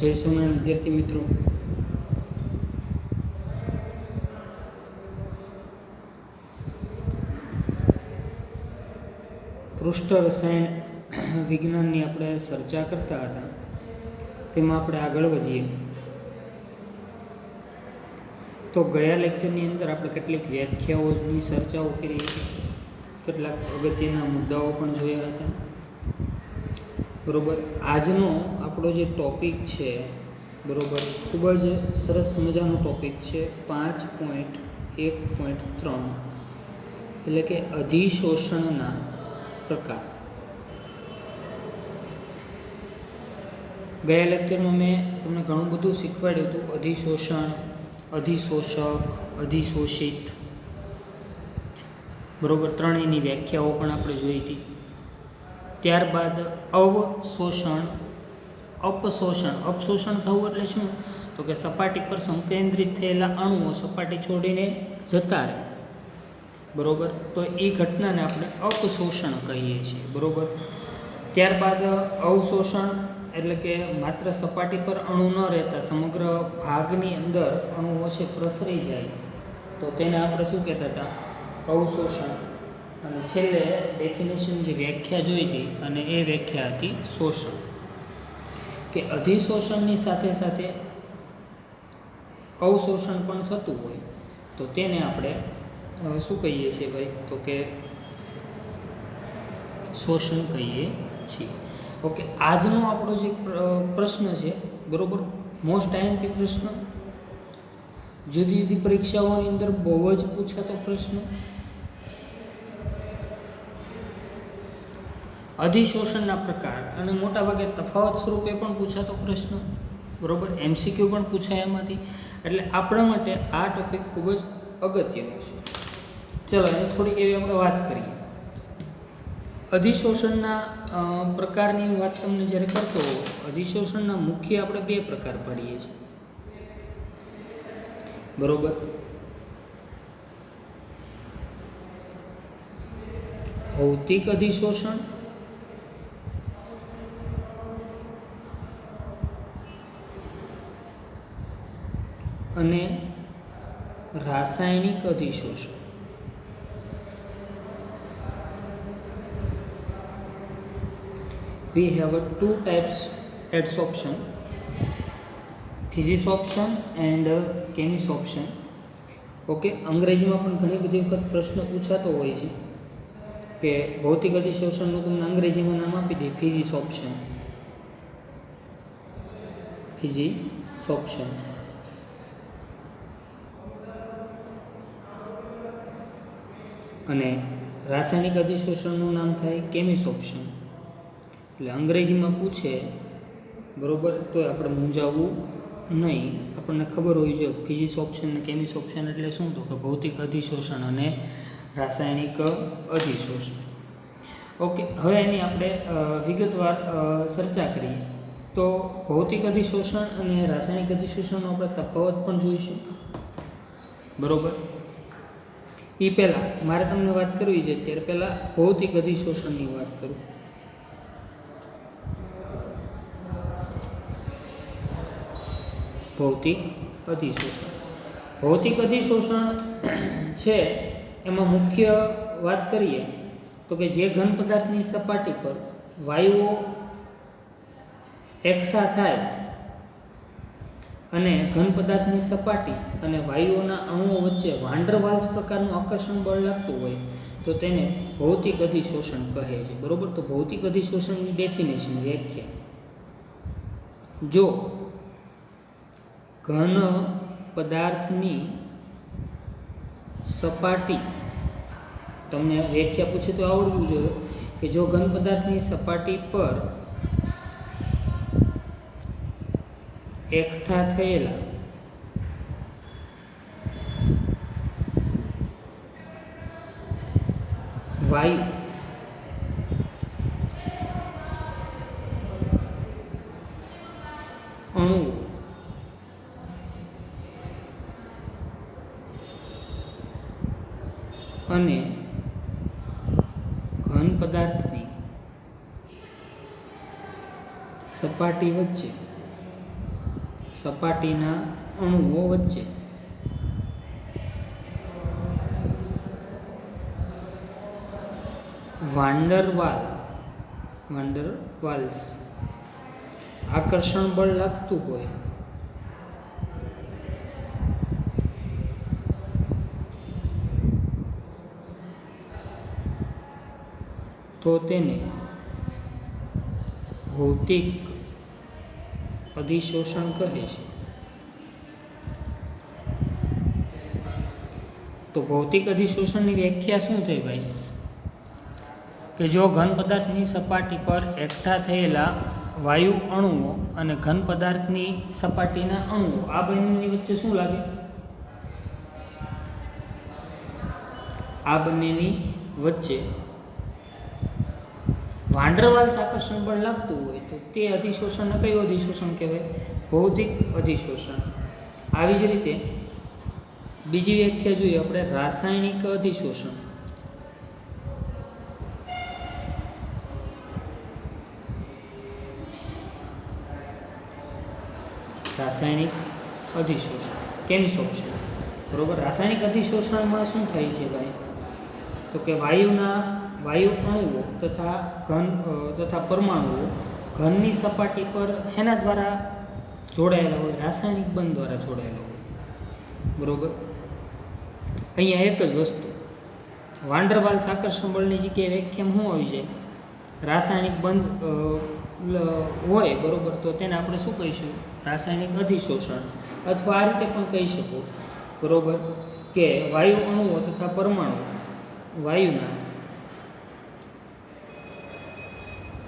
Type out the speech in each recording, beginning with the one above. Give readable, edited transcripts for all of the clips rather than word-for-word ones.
જય સ્વામિનારાયણ વિદ્યાર્થી મિત્રો, પૃષ્ઠ રસાયણ વિજ્ઞાનની આપણે ચર્ચા કરતા હતા, તેમાં આપણે આગળ વધીએ તો ગયા લેક્ચરની અંદર આપણે કેટલીક વ્યાખ્યાઓની ચર્ચાઓ કરી હતી, કેટલાક અગત્યના મુદ્દાઓ પણ જોયા હતા. બરોબર, આજનો આપણો જે ટોપિક છે, બરોબર, ખૂબ જ સરસ મજાનો ટોપિક છે. 5.1.3 એટલે કે અધિશોષણના પ્રકાર. ગયા લેક્ચરમાં મેં તમને ઘણું બધું શીખવાડ્યું હતું. અધિશોષણ, અધિશોષક, અધિશોષિત, બરોબર, ત્રણેયની વ્યાખ્યાઓ પણ આપણે જોઈ હતી. ત્યારબાદ અવશોષણ, અપશોષણ. અપશોષણ થવું એટલે શું? તો કે સપાટી પર સંકેન્દ્રિત થયેલા અણુઓ સપાટી છોડીને જતા રહે, બરોબર, તો એ ઘટનાને આપણે અપશોષણ કહીએ છીએ, બરોબર. ત્યારબાદ અવશોષણ એટલે કે માત્ર સપાટી પર અણુ ન રહેતા સમગ્ર ભાગની અંદર અણુઓ છે પ્રસરી જાય, તો તેને આપણે શું કહેતા હતા? અવશોષણ. અને છેલ્લે ડેફિનેશન જે વ્યાખ્યા જોઈ હતી, અને એ વ્યાખ્યા હતી શોષણ. કે અધિશોષણની સાથે સાથે અવશોષણ પણ થતું હોય તો તેને આપણે શું કહીએ છીએ ભાઈ? તો કે શોષણ કહીએ છીએ. ઓકે, આજનો આપણો જે પ્રશ્ન છે, બરોબર, મોસ્ટ આઈએમપી પ્રશ્ન, જુદી જુદી પરીક્ષાઓની અંદર બહુ જ પૂછાતો પ્રશ્ન, અધિશોષણના પ્રકાર, અને મોટાભાગે તફાવત સ્વરૂપે પણ પૂછાતો પ્રશ્ન, બરોબર, એમસીક્યુ પણ પૂછાય એમાંથી. એટલે આપણા માટે આ ટોપિક ખૂબ જ અગત્યનો છે. ચલો એને થોડીક એવી આપણે વાત કરીએ. અધિશોષણના પ્રકારની વાત તમને જ્યારે કરતો હોઉં, અધિશોષણના મુખ્ય આપણે બે પ્રકાર પાડીએ છીએ, બરોબર. ભૌતિક અધિશોષણ અને રાસાયણિક અધિશોષણ. We have two types adsorption, physisorption and chemisorption. Okay, અંગ્રેજીમાં પણ ઘણી બધી વખત પ્રશ્ન પૂછાતો હોય છે કે ભૌતિક અધિશોષણનું તમને અંગ્રેજીમાં નામ આપી દે, physisorption. physisorption. અને રાસાયણિક અધિશોષણનું નામ થાય chemisorption. એટલે અંગ્રેજીમાં પૂછે, બરોબર, તો આપણે મૂંઝાવવું નહીં. આપણને ખબર હોવી જોઈએ ફિઝિસોપ્શન અને કેમિસોપ્શન એટલે શું? તો કે ભૌતિક અધિશોષણ અને રાસાયણિક અધિશોષણ. ઓકે, હવે એની આપણે વિગતવાર ચર્ચા કરીએ. તો ભૌતિક અધિશોષણ અને રાસાયણિક અધિશોષણનો આપણે તફાવત પણ જોઈશું, બરોબર. એ પહેલાં મારે તમને વાત કરવી છે, ત્યારે પહેલાં ભૌતિક અધિશોષણની વાત કરું. ભૌતિક અધિશોષણ. ભૌતિક અધિશોષણ છે એમાં મુખ્ય વાત કરીએ તો કે જે ઘન પદાર્થની સપાટી પર વાયુઓ એકઠા થાય અને ઘન પદાર્થની સપાટી અને વાયુઓના અણુઓ વચ્ચે વાન્ડર વાલ્સ પ્રકારનું આકર્ષણ બળ લાગતું હોય તો તેને ભૌતિક અધિશોષણ કહે છે, બરોબર. તો ભૌતિક અધિશોષણની ડેફિનેશન, વ્યાખ્યા: જો ઘન પદાર્થની સપાટી, તમને વ્યાખ્યા પૂછે તો આવડવું જોઈએ કે જો ઘન પદાર્થની સપાટી પર એકઠા થયેલા વાયુ અણુઓ અને ઘન પદાર્થની સપાટી વચ્ચે સપાટીના અણુઓ વચ્ચે વાન્ડરવાલ્સ આકર્ષણ બળ લાગતું હોય તો તેને ભૌતિક અધિશોષણ કહે છે. તો ભૌતિક અધિશોષણની વ્યાખ્યા શું થઈ ભાઈ? કે જો ઘન પદાર્થની સપાટી પર એકઠા થયેલા વાયુ અણુઓ અને ઘન પદાર્થની સપાટીના અણુઓ આ બંનેની વચ્ચે શું લાગે? આ બંનેની વચ્ચે વાન્ડરવાલ્સ આકર્ષણ બળ લાગતું હોય તો તે અધિશોષણને કયું અધિશોષણ કહેવાય? ભૌતિક અધિશોષણ. આવી જ રીતે બીજી વ્યાખ્યા જોઈએ આપણે, રાસાયણિક અધિશોષણ. રાસાયણિક અધિશોષણ કેમિશોષણ. બરોબર. રાસાયણિક અધિશોષણમાં શું થાય છે ભાઈ? તો કે વાયુ અણુઓ તથા પરમાણુઓ ઘનની સપાટી પર એના દ્વારા જોડાયેલા હોય, રાસાયણિક બંધ દ્વારા જોડાયેલા હોય. બરોબર. અહીંયા એક જ વસ્તુ, વાન્ડરવાલ્સ આકર્ષણ બળની જગ્યાએ વ્યાખ્યામાં શું આવી જાય? રાસાયણિક બંધ હોય, બરોબર, તો તેને આપણે શું કહીશું? રાસાયણિક અધિશોષણ. અથવા આ રીતે પણ કહી શકો, બરોબર, કે વાયુ અણુઓ તથા પરમાણુ વાયુના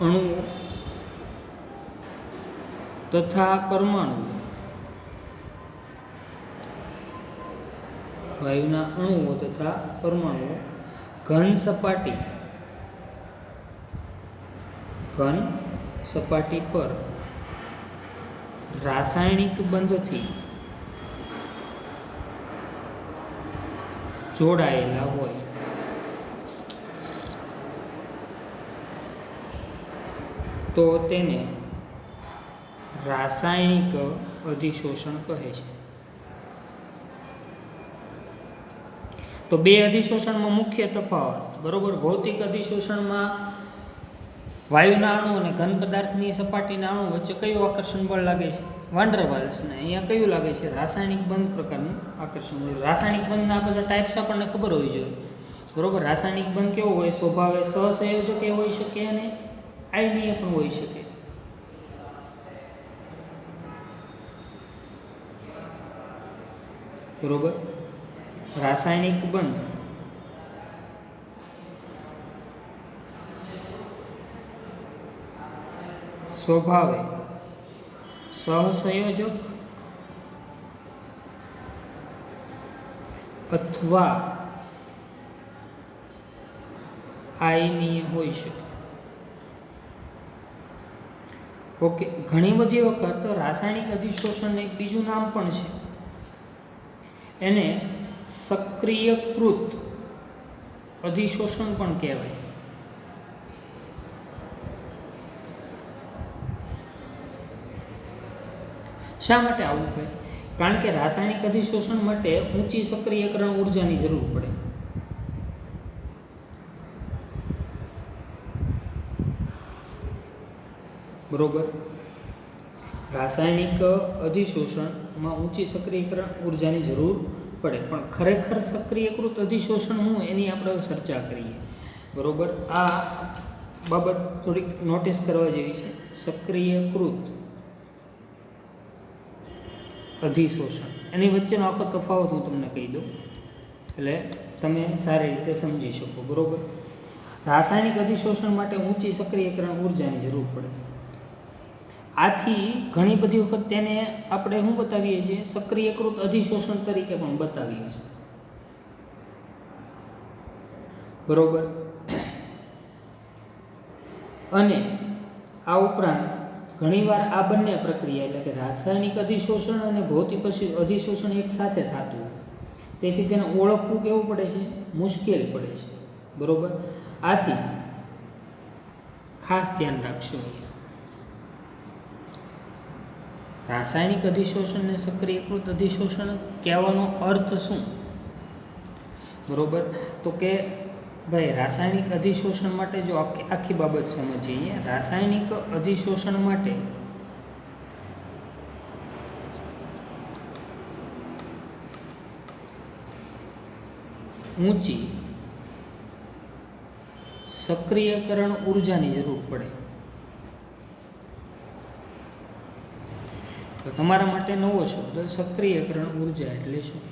અણુઓ તથા પરમાણુ ઘન સપાટી પર રાસાયણિક બંધથી જોડાયેલા હોય. તો તેને રાસાયણિક અધિશોષણ કહે છે. તો બે અધિશોષણમાં મુખ્ય તફાવત, બરોબર. ભૌતિક અધિશોષણમાં વાયુના અણુ અને ઘન પદાર્થની સપાટીના અણુ વચ્ચે કયું આકર્ષણ બળ લાગે છે? વાન્ડરવાલ્સને. અહીંયા કયું લાગે છે? રાસાયણિક બંધ પ્રકારનું આકર્ષણ બળ. રાસાયણિક બંધના બધા ટાઈપ્સ આપણને ખબર હોવી જોઈએ, બરોબર. રાસાયણિક બંધ કેવો હોય? સ્વભાવે સહસંયોજક હોઈ શકે અને આયનીય પણ હોઈ શકે. બરોબર. રાસાયણિક બંધ સ્વભાવે સહસંયોજક અથવા આયનીય હોઈ શકે. ઓકે. ઘણી બધી વખત રાસાયણિક અધિશોષણને એક બીજું નામ પણ છે, એને સક્રિયકૃત અધિશોષણ પણ કહેવાય. શા માટે આવું કહે? કારણ કે રાસાયણિક અધિશોષણ માટે ઊંચી સક્રિયકરણ ઉર્જાની જરૂર પડે. બરોબર. રાસાયણિક અધિશોષણમાં ઊંચી સક્રિયકરણ ઉર્જાની જરૂર પડે, પણ ખરેખર સક્રિયકૃત અધિશોષણ શું એની આપણે ચર્ચા કરીએ. બરોબર. આ બાબત થોડીક નોટિસ કરવા જેવી છે. સક્રિયકૃત અધિશોષણ, એની વચ્ચેનો આખો તફાવત હું તમને કહી દઉં એટલે તમે સારી રીતે સમજી શકો. બરોબર. રાસાયણિક અધિશોષણ માટે ઊંચી સક્રિયકરણ ઉર્જાની જરૂર પડે. આથી ઘણી બધી વખત તેને આપણે શું બતાવીએ છીએ? સક્રિયકૃત અધિશોષણ તરીકે પણ બતાવીએ છીએ. બરોબર. અને આ ઉપરાંત ઘણીવાર આ બંને પ્રક્રિયા એટલે કે રાસાયણિક અધિશોષણ અને ભૌતિક અધિશોષણ એક સાથે થતું હોય, તેથી તેને ઓળખવું કેવું પડે છે? મુશ્કેલ પડે છે. બરોબર. આથી ખાસ ધ્યાન રાખશો. રાસાયણિક અધિશોષણને સક્રિયકૃત અધિશોષણ કહેવાનો અર્થ શું? બરોબર, તો કે ભાઈ રાસાયણિક અધિશોષણ માટે જો આખી બાબત સમજીએ, રાસાયણિક અધિશોષણ માટે ઊંચી સક્રિયકરણ ઉર્જાની જરૂર પડે. તો તમારા માટે નવો શબ્દ સક્રિયકરણ ઉર્જા એટલે શું?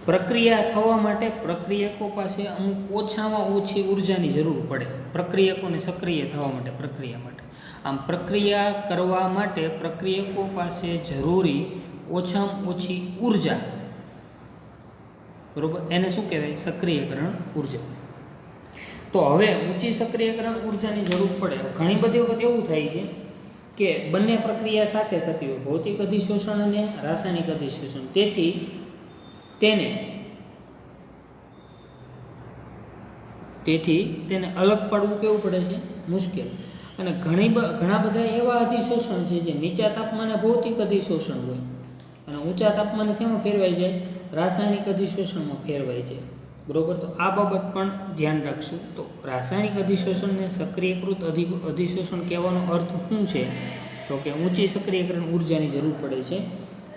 પ્રક્રિયા થવા માટે પ્રક્રિયકો પાસે અમુક ઓછામાં ઓછી ઉર્જાની જરૂર પડે. પ્રક્રિયકોને સક્રિય થવા માટે, પ્રક્રિયા માટે. આમ પ્રક્રિયા કરવા માટે પ્રક્રિયકો પાસે જરૂરી ઓછામાં ઓછી ઉર્જા, બરોબર, એને શું કહેવાય? સક્રિયકરણ ઉર્જા. તો હવે ઊંચી સક્રિયકરણ ઉર્જાની જરૂર પડે. ઘણી બધી વખત એવું થાય છે કે બંને પ્રક્રિયા સાથે થતી હોય, ભૌતિક અધિશોષણ અને રાસાયણિક અધિશોષણ. તેથી તેને અલગ પાડવું કેવું પડે છે? મુશ્કેલ. અને ઘણા બધા એવા અધિશોષણ છે જે નીચા તાપમાને ભૌતિક અધિશોષણ હોય અને ઊંચા તાપમાને શેમાં ફેરવાઈ જાય? રાસાયણિક અધિશોષણમાં ફેરવાય છે. બરોબર, તો આ બાબત પણ ધ્યાન રાખશું. તો રાસાયણિક અધિશોષણને સક્રિયકૃત અધિશોષણ કહેવાનો અર્થ શું છે? તો કે ઊંચી સક્રિયકરણ ઉર્જાની જરૂર પડે છે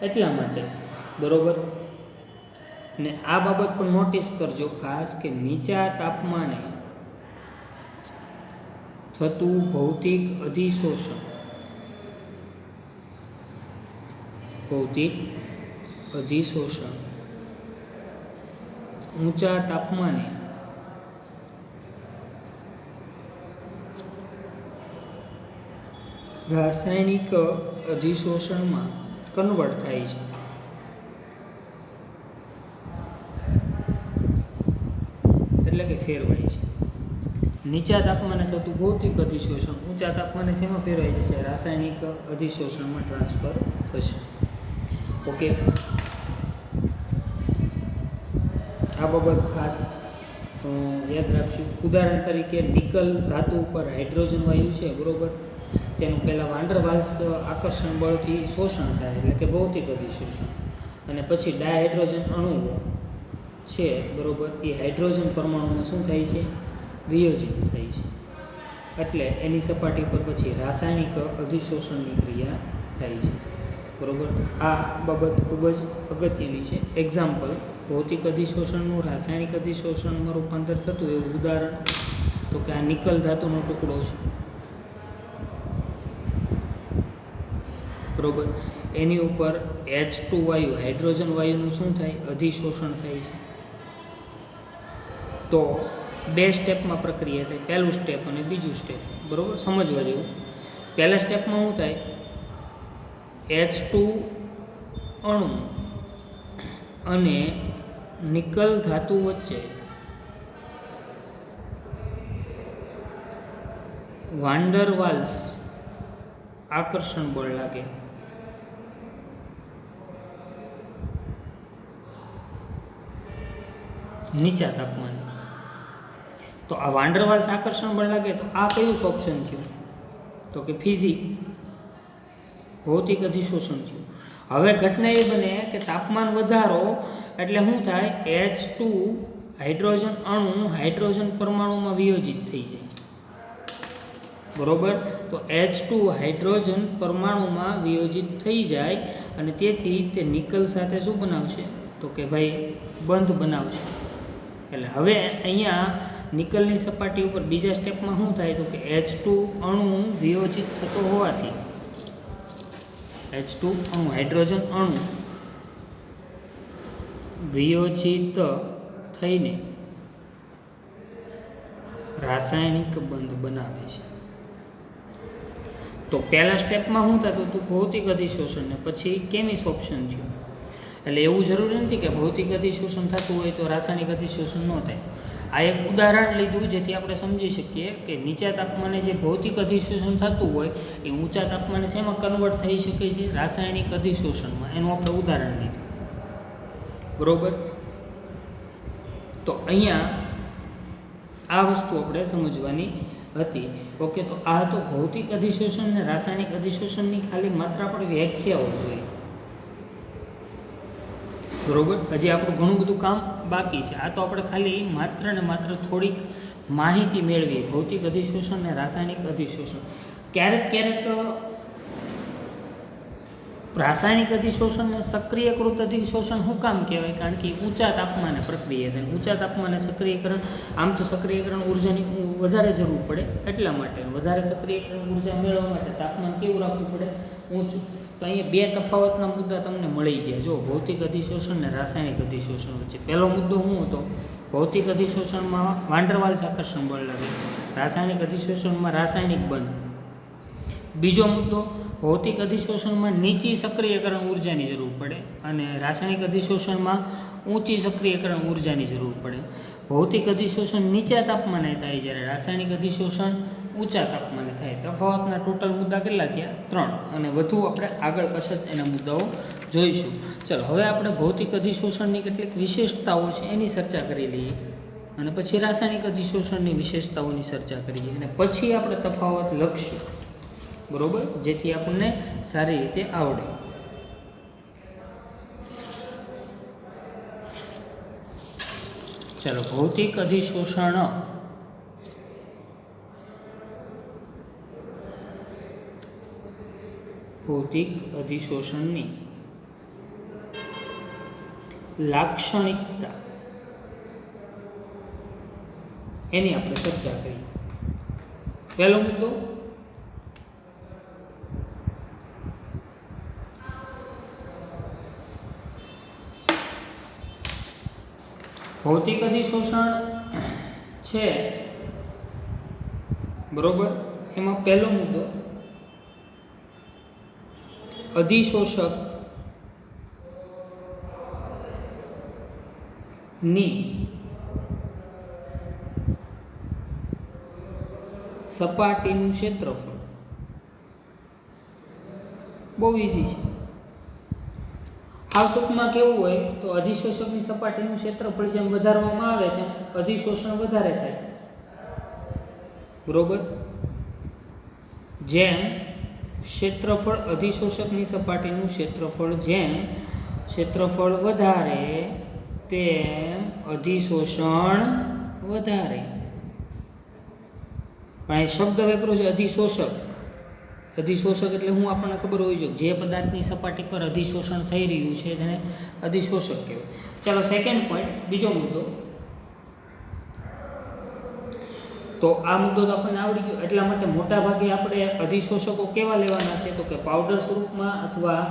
એટલા માટે. બરોબર, ને આ બાબત પણ નોટિસ કરજો ખાસ કે નીચા તાપમાને થતું ભૌતિક અધિશોષણ, ઊંચા તાપમાને રાસાયણિક અધિશોષણમાં કન્વર્ટ થાય છે. એટલે કે ફેરવાય છે. નીચા તાપમાને થતું ભૌતિક અધિશોષણ ઊંચા તાપમાને શેમાં ફેરવાઈ જશે? રાસાયણિક અધિશોષણમાં ટ્રાન્સફર થશે. ઓકે, આ બાબત ખાસ યાદ રાખશું. ઉદાહરણ તરીકે નિકલ ધાતુ ઉપર હાઇડ્રોજન વાયુ છે, બરોબર, તેનું પહેલાં વાન ડર વાલ્સ આકર્ષણ બળથી શોષણ થાય એટલે કે ભૌતિક અધિશોષણ, અને પછી ડાયહાઇડ્રોજન અણુઓ છે, બરોબર, એ હાઇડ્રોજન પરમાણુમાં શું થાય છે? વિયોજિત થાય છે. એટલે એની સપાટી પર પછી રાસાયણિક અધિશોષણની ક્રિયા થાય છે. બરોબર, આ બાબત ખૂબ જ અગત્યની છે. એક્ઝામ્પલ, ભૌતિક અધિશોષણનું રાસાયણિક અધિશોષણમાં રૂપાંતર થતું એવું ઉદાહરણ તો કે આ નિકલ ધાતુનો ટુકડો છે, બરોબર, એની ઉપર H2 વાયુ, હાઇડ્રોજન વાયુનું શું થાય? અધિશોષણ થાય છે. તો બે સ્ટેપમાં પ્રક્રિયા થાય, પહેલું સ્ટેપ અને બીજું સ્ટેપ, બરોબર, સમજવા જેવું. પહેલા સ્ટેપમાં શું થાય? H2 અણુ અને નિકલ ધાતુ વચ્ચે વાન ડર વાલ્સ આકર્ષણ બળ લાગે. નીચા તાપમાને. તો આ વાન ડર વાલ્સ આકર્ષણ બળ લાગે તો આ કયું સોપ્શન થયું? તો કે ભૌતિક અધિશોષણ થયું. હવે ઘટના એ બને કે તાપમાન વધારો એટલે શું થાય? H2 હાઇડ્રોજન અણુ હાઇડ્રોજન પરમાણુમાં વિયોજિત થઈ જાય. બરોબર, તો H2 હાઇડ્રોજન પરમાણુમાં વિયોજિત થઈ જાય અને તેથી તે નિકલ સાથે શું બનાવશે? તો કે ભાઈ બંધ બનાવશે. એટલે હવે અહીંયા નિકલની સપાટી ઉપર બીજા સ્ટેપમાં શું થાય? તો કે H2 અણુ વિયોજિત થતો હોવાથી H2 અણુ હાઇડ્રોજન અણુ વિયોજિત થઈને રાસાયણિક બંધ બનાવે છે. તો પહેલા સ્ટેપમાં શું થતું હતું? ભૌતિક અધિશોષણ, ને પછી કેમિસ ઓપ્શન થયું. એટલે એવું જરૂરી નથી કે ભૌતિક અધિશોષણ થતું હોય તો રાસાયણિક અધિશોષણ ન થાય. આ એક ઉદાહરણ લીધું જેથી આપણે સમજી શકીએ કે નીચા તાપમાને જે ભૌતિક અધિશોષણ થતું હોય એ ઊંચા તાપમાને શેમાં કન્વર્ટ થઈ શકે છે? રાસાયણિક અધિશોષણમાં. એનું આપણે ઉદાહરણ લીધું, બરોબર. તો અહીંયા આ વસ્તુ આપણે સમજવાની હતી. ઓકે, તો આ તો ભૌતિક અધિશોષણ અને રાસાયણિક અધિશોષણની ખાલી માત્ર આપણે વ્યાખ્યાઓ જોઈએ, બરોબર. હજી આપણું ઘણું બધું કામ બાકી છે. આ તો આપણે ખાલી માત્ર ને માત્ર થોડીક માહિતી મેળવીએ ભૌતિક અધિશોષણ અને રાસાયણિક અધિશોષણ. ક્યારેક રાસાયણિક અધિશોષણને સક્રિયકૃત અધિશોષણ શું કામ કહેવાય? કારણ કે ઊંચા તાપમાને પ્રક્રિયા થાય. ઊંચા તાપમાને સક્રિયકરણ, આમ તો સક્રિયકરણ ઉર્જાની વધારે જરૂર પડે, એટલા માટે વધારે સક્રિયકરણ ઉર્જા મેળવવા માટે તાપમાન કેવું રાખવું પડે? ઊંચું. તો અહીંયા બે તફાવતના મુદ્દા તમને મળી ગયા. જો ભૌતિક અધિશોષણ અને રાસાયણિક અધિશોષણ વચ્ચે પહેલો મુદ્દો શું હતો? ભૌતિક અધિશોષણમાં વાન ડર વાલ્સ આકર્ષણ બળ લાગે, રાસાયણિક અધિશોષણમાં રાસાયણિક બંધ. બીજો મુદ્દો, ભૌતિક અધિશોષણમાં નીચી સક્રિયકરણ ઉર્જાની જરૂર પડે અને રાસાયણિક અધિશોષણમાં ઊંચી સક્રિયકરણ ઉર્જાની જરૂર પડે. ભૌતિક અધિશોષણ નીચા તાપમાને થાય જ્યારે રાસાયણિક અધિશોષણ ઊંચા તાપમાને થાય. તફાવતના ટોટલ મુદ્દા કેટલા થયા? 3. અને વધુ આપણે આગળ પાછળ એના મુદ્દાઓ જોઈશું. ચલો, હવે આપણે ભૌતિક અધિશોષણની કેટલીક વિશેષતાઓ છે એની ચર્ચા કરી લઈએ અને પછી રાસાયણિક અધિશોષણની વિશેષતાઓની ચર્ચા કરીએ અને પછી આપણે તફાવત લખશું, બરોબર, જેથી આપણને સારી રીતે આવડે. ચાલો, ભૌતિક અધિશોષણ ભૌતિક અધિશોષણની લાક્ષણિકતા એની આપણે ચર્ચા કરીએ. પહેલો મુદ્દો, ભૌતિક અધિશોષણ છે, બરોબર. એમાં પહેલો મુદ્દો, અધિશોષક ની સપાટીનું ક્ષેત્રફળ. બહુ ઇઝી છે. હાવ ટૂંકમાં કેવું હોય તો અધિશોષકની સપાટીનું ક્ષેત્રફળ જેમ વધારવામાં આવે તેમ અધિશોષણ વધારે થાય, બરોબર. જેમ ક્ષેત્રફળ અધિશોષકની સપાટીનું ક્ષેત્રફળ વધારે તેમ અધિશોષણ વધારે. પણ એ શબ્દ વાપરો છે અધિશોષક. અધિશોષક એટલે હું આપણને ખબર હોવી જોઈએ જે પદાર્થની સપાટી પર અધિશોષણ થઈ રહ્યું છે તેને અધિશોષક કહેવાય. ચાલો, સેકન્ડ પોઈન્ટ, બીજો મુદ્દો. તો આ મુદ્દો તો આપણને આવડી ગયો. એટલા માટે મોટા ભાગે આપણે અધિશોષકો કેવા લેવાના છે તો કે પાવડર સ્વરૂપમાં અથવા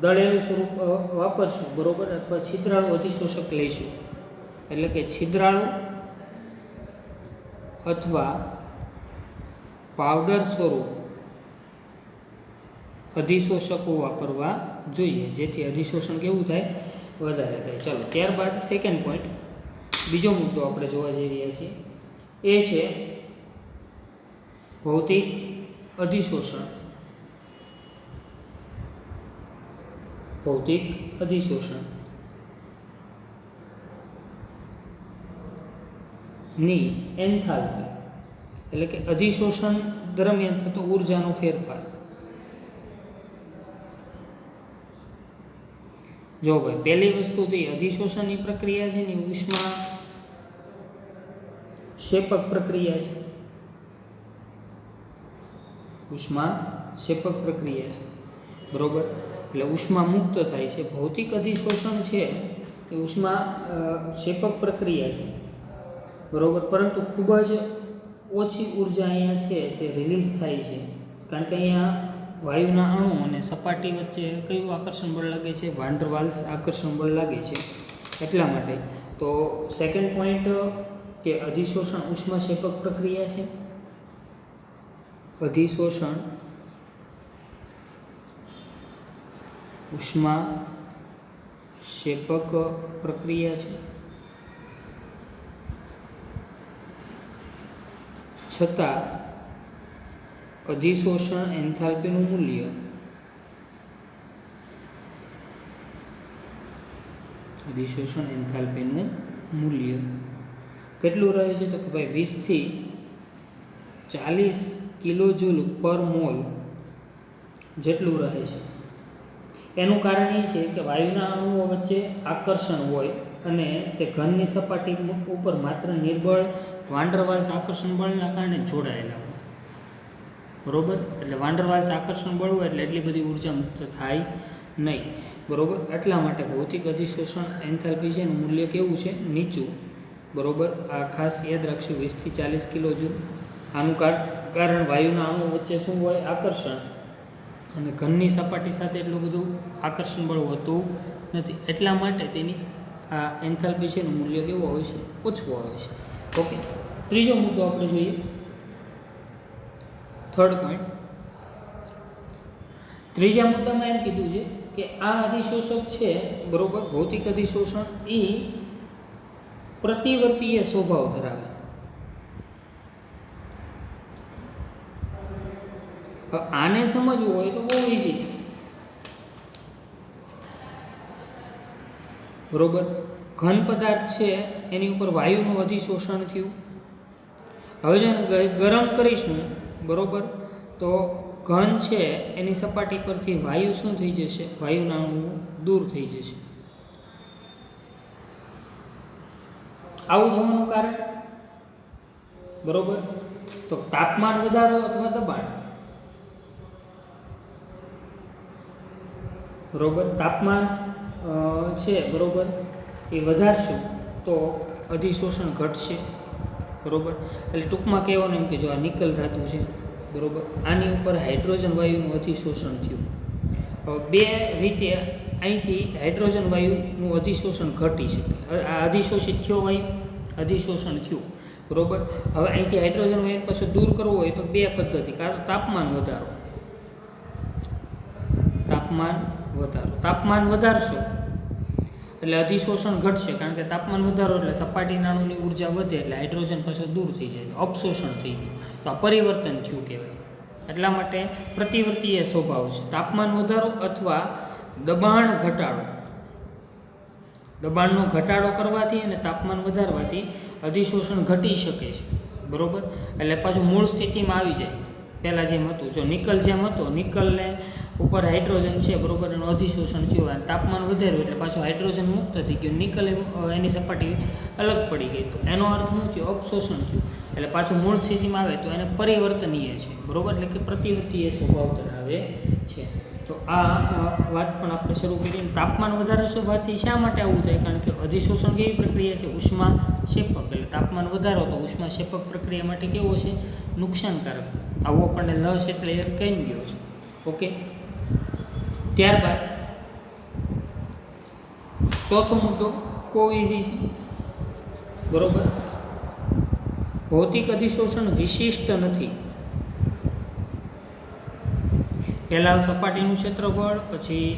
દળેલું સ્વરૂપ વાપરશું, બરોબર, અથવા છિદ્રાળુ અધિશોષક લઈશું. એટલે કે છિદ્રાળુ અથવા પાવડર સ્વરૂપ અધિશોષકો વાપરવા જોઈએ જેથી અધિશોષણ કેવું થાય? વધારે થાય. ચાલો, ત્યારબાદ સેકન્ડ પોઈન્ટ, બીજો મુદ્દો આપણે જોવા જઈ રહ્યા છીએ એ છે ભૌતિક અધિશોષણ. ભૌતિક અધિશોષણ ની એન્થાલ્પી એટલે કે અધિશોષણ દરમિયાન થતો ઉર્જાનો ફેરફાર. જો ભાઈ, પહેલી વસ્તુ તો એ અધિશોષણની પ્રક્રિયા છે ને ઉષ્મા ક્ષેપક પ્રક્રિયા છે. ઉષ્મા ક્ષેપક પ્રક્રિયા છે, બરોબર. એટલે ઉષ્મા મુક્ત થાય છે. ભૌતિક અધિશોષણ છે એ ઉષ્મા ક્ષેપક પ્રક્રિયા છે, બરોબર. પરંતુ ખૂબ જ ઓછી ઉર્જા અહીંયા છે તે રિલીઝ થાય છે કારણ કે અહીંયા વાયુના અણુ અને સપાટી વચ્ચે કયું આકર્ષણ બળ લાગે છે? વાન ડર વાલ્સ આકર્ષણ બળ લાગે છે. એટલા માટે તો સેકન્ડ પોઈન્ટ કે અધિશોષણ ઉષ્માક્ષેપક પ્રક્રિયા છે. અધિશોષણ ઉષ્માક્ષેપક પ્રક્રિયા છે, છતાં અધિશોષણ એન્થાલ્પીનું મૂલ્ય કેટલું રહે છે? તો કે ભાઈ 20 થી 40 કિલોજૂલ પર મોલ જેટલું રહે છે. એનું કારણ એ છે કે વાયુના અણુઓ વચ્ચે આકર્ષણ હોય અને તે ઘનની સપાટી ઉપર માત્ર નિર્બળ વાન્ડરવાલ્સ આકર્ષણ બળના કારણે જોડાયેલા હોય. બરોબર, એટલે વાન્ડરવાલ્સ આકર્ષણ બળ હોય એટલે એટલી બધી ઉર્જા મુક્ત થાય નહીં. બરોબર, એટલા માટે ભૌતિક અધિશોષણ એન્થાલ્પી છે એનું મૂલ્ય કેવું છે? નીચું. બરોબર, આ ખાસ યાદ રાખશું, 20 થી 40 કિલોજૂલ. આનું કારણ વાયુના અણુઓ વચ્ચે શું હોય? આકર્ષણ, અને ઘનની સપાટી સાથે એટલું બધું આકર્ષણ બળ હોતું નથી. એટલા માટે તેની આ એન્થાલ્પી છે એનું મૂલ્ય કેવું હોય છે? ઓછું આવે છે. ઓકે, ત્રીજો મુદ્દો આપણે જોઈએ, થર્ડ પોઈન્ટ. ત્રીજા મુદ્દામાં એમ કીધું છે કે આ અધિશોષક છે, બરોબર, ભૌતિક અધિશોષણ એ પ્રતિવર્તીય સ્વભાવ ધરાવે. આને સમજવું હોય તો બહુ ઈઝી છે. બરોબર, ઘન પદાર્થ છે એની ઉપર વાયુનું અધિશોષણ થયું. હવે જો ગરમ કરીશું, બરોબર, તો ઘન છે એની સપાટી પરથી વાયુ શું થઈ જશે? વાયુના અણુઓ દૂર થઈ જશે. આવું થવાનું કારણ, બરોબર, તો તાપમાન વધારો અથવા દબાણ. બરોબર, તાપમાન છે, બરોબર, એ વધારશું તો અધિશોષણ ઘટશે. બરોબર, એટલે ટૂંકમાં કહેવાનું એમ કે જો આ નિકલ ધાતુ છે, બરોબર, આની ઉપર હાઇડ્રોજન વાયુનું અધિશોષણ થયું. હવે બે રીતે અહીંથી હાઇડ્રોજન વાયુનું અધિશોષણ ઘટી શકે. આ અધિશોષિત થયો વાયુ, અધિશોષણ થયું. બરોબર, હવે અહીંથી હાઇડ્રોજન વાયુને પાછું દૂર કરવું હોય તો બે પદ્ધતિ, કાં તો તાપમાન વધારો, તાપમાન વધારશો એટલે અધિશોષણ ઘટશે, કારણ કે તાપમાન વધારો એટલે સપાટીના અણુની ઉર્જા વધે એટલે હાઇડ્રોજન પાછું દૂર થઈ જાય, તો અપશોષણ થઈ ગયું, તો આ પરિવર્તન થયું કહેવાય. એટલા માટે પ્રતિવર્તીય સ્વભાવ છે. તાપમાન વધારો અથવા દબાણ ઘટાડો, દબાણનો ઘટાડો કરવાથી અને તાપમાન વધારવાથી અધિશોષણ ઘટી શકે છે. બરોબર, એટલે પાછું મૂળ સ્થિતિમાં આવી જાય પહેલાં જેમ હતું. જો નિકલ જેમ હતો, નિકલને ઉપર હાઇડ્રોજન છે, બરોબર, એનું અધિશોષણ થયું અને તાપમાન વધાર્યું એટલે પાછું હાઇડ્રોજન મુક્ત થઈ ગયું, નિકલ એની સપાટી અલગ પડી ગઈ. તો એનો અર્થ શું થયો? અપશોષણ થયું, એટલે પાછું મૂળ સ્થિતિમાં આવે તો એને પરિવર્તનીય છે. બરોબર, એટલે કે પ્રતિવર્તીય સ્વભાવ ધરાવે છે. તો આ વાત પણ આપણે શરૂ કરીને તાપમાન વધારે હોવાથી શા માટે આવું થાય? કારણ કે અધિશોષણ કેવી પ્રક્રિયા છે? ઉષ્મા શેપક, એટલે તાપમાન વધારો તો ઉષ્મા શેપક પ્રક્રિયા માટે કેવો છે? નુકસાનકારક. આવું આપણને લસ એટલે એ કહી ગયો છે. ઓકે, ત્યારબાદ ચોથો મુદ્દો બહુ ઇઝી છે. બરોબર, ભૌતિક અધિશોષણ વિશિષ્ટ નથી. પહેલાં સપાટીનું ક્ષેત્રફળ, પછી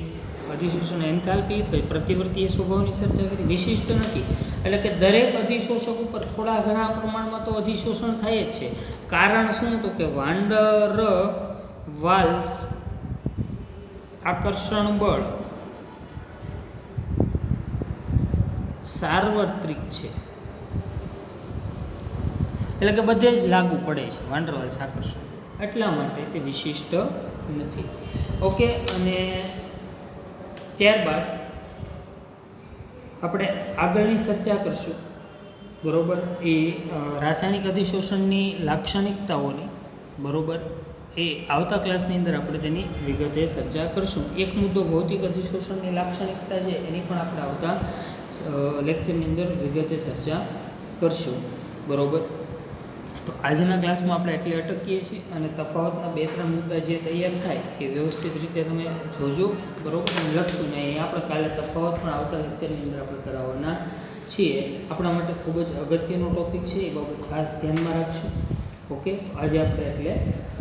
અધિશોષણ એન્થાલ્પી, પછી પ્રતિવર્તીય સ્વભાવની ચર્ચા કરી. વિશિષ્ટ નથી એટલે કે દરેક અધિશોષક ઉપર થોડા ઘણા પ્રમાણમાં તો અધિશોષણ થાય જ છે. કારણ શું? તો કે વાન્ડર વાલ્સ આકર્ષણ બળ સાર્વત્રિક છે, એટલે કે બધે જ લાગુ પડે છે વાન્ડરવાલ્સ આકર્ષણ, એટલા માટે તે વિશિષ્ટ નથી. ઓકે, અને ત્યારબાદ આપણે આગળની ચર્ચા કરશું, બરોબર, એ રાસાયણિક અધિશોષણની લાક્ષણિકતાઓની. બરોબર, એ આવતા ક્લાસની અંદર આપણે તેની વિગતે ચર્ચા કરશું. એક મુદ્દો ભૌતિક અધિશોષણની લાક્ષણિકતા છે, એની પણ આપણે આવતા લેક્ચરની અંદર વિગતે ચર્ચા કરશું. બરોબર, તો આજના ક્લાસમાં આપણે એટલે અટકીએ છીએ અને તફાવતના 2-3 મુદ્દા જે તૈયાર થાય એ વ્યવસ્થિત રીતે તમે જોજો. બરોબર, લખશું ને અહીં આપણે કાલે તફાવત પણ આવતા લેક્ચરની અંદર આપણે કરાવવાના છીએ. આપણા માટે ખૂબ જ અગત્યનો ટૉપિક છે, એ બાબત ખાસ ધ્યાનમાં રાખશું. ઓકે, આજે આપણે એટલે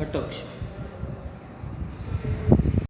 અટકશું.